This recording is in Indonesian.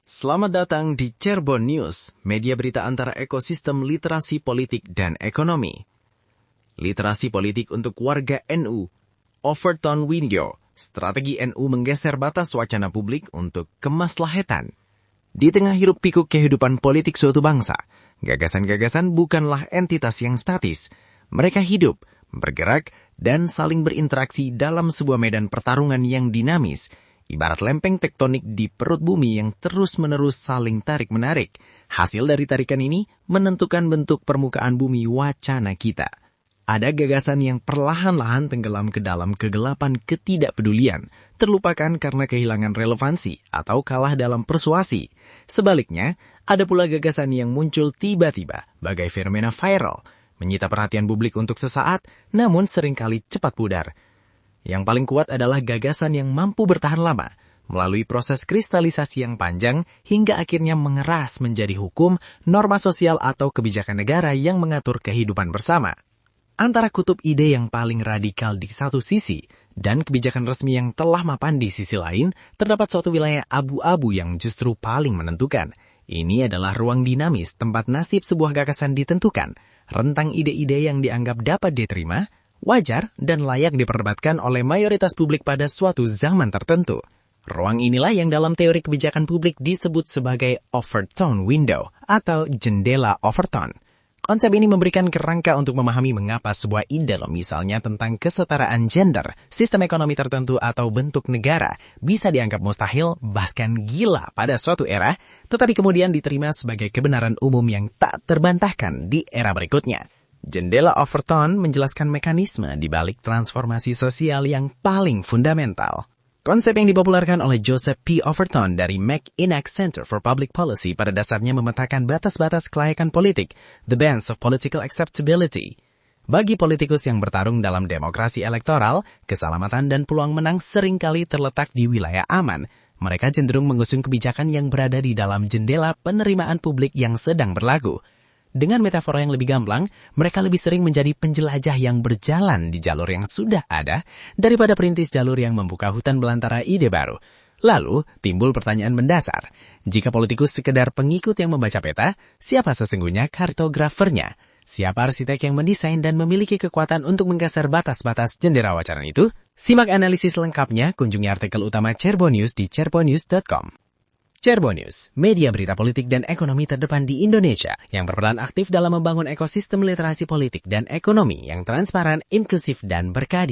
Selamat datang di Cirebon News, media berita antara ekosistem literasi politik dan ekonomi. Literasi politik untuk warga NU, Overton Window, strategi NU menggeser batas wacana publik untuk kemaslahatan. Di tengah hiruk pikuk kehidupan politik suatu bangsa, gagasan-gagasan bukanlah entitas yang statis. Mereka hidup, bergerak, dan saling berinteraksi dalam sebuah medan pertarungan yang dinamis, ibarat lempeng tektonik di perut bumi yang terus-menerus saling tarik-menarik. Hasil dari tarikan ini menentukan bentuk permukaan bumi wacana kita. Ada gagasan yang perlahan-lahan tenggelam ke dalam kegelapan ketidakpedulian, terlupakan karena kehilangan relevansi atau kalah dalam persuasi. Sebaliknya, ada pula gagasan yang muncul tiba-tiba, bagai fenomena viral, menyita perhatian publik untuk sesaat, namun seringkali cepat pudar. Yang paling kuat adalah gagasan yang mampu bertahan lama, melalui proses kristalisasi yang panjang hingga akhirnya mengeras menjadi hukum, norma sosial atau kebijakan negara yang mengatur kehidupan bersama. Antara kutub ide yang paling radikal di satu sisi dan kebijakan resmi yang telah mapan di sisi lain, terdapat suatu wilayah abu-abu yang justru paling menentukan. Ini adalah ruang dinamis tempat nasib sebuah gagasan ditentukan, rentang ide-ide yang dianggap dapat diterima, wajar, dan layak diperdebatkan oleh mayoritas publik pada suatu zaman tertentu. Ruang inilah yang dalam teori kebijakan publik disebut sebagai Overton Window atau jendela Overton. Konsep ini memberikan kerangka untuk memahami mengapa sebuah ide, misalnya tentang kesetaraan gender, sistem ekonomi tertentu, atau bentuk negara, bisa dianggap mustahil, bahkan gila pada suatu era, tetapi kemudian diterima sebagai kebenaran umum yang tak terbantahkan di era berikutnya. Jendela Overton menjelaskan mekanisme di balik transformasi sosial yang paling fundamental. Konsep yang dipopulerkan oleh Joseph P. Overton dari McInnes Center for Public Policy pada dasarnya memetakan batas-batas kelayakan politik, the bands of political acceptability. Bagi politikus yang bertarung dalam demokrasi elektoral, keselamatan dan peluang menang seringkali terletak di wilayah aman. Mereka cenderung mengusung kebijakan yang berada di dalam jendela penerimaan publik yang sedang berlaku. Dengan metafora yang lebih gamblang, mereka lebih sering menjadi penjelajah yang berjalan di jalur yang sudah ada daripada perintis jalur yang membuka hutan belantara ide baru. Lalu, timbul pertanyaan mendasar. Jika politikus sekedar pengikut yang membaca peta, siapa sesungguhnya kartografernya? Siapa arsitek yang mendesain dan memiliki kekuatan untuk menggeser batas-batas jendela wacana itu? Simak analisis lengkapnya, kunjungi artikel utama Cirebon News di cirebonnews.com. Cirebon News, media berita politik dan ekonomi terdepan di Indonesia yang berperan aktif dalam membangun ekosistem literasi politik dan ekonomi yang transparan, inklusif, dan berkeadilan.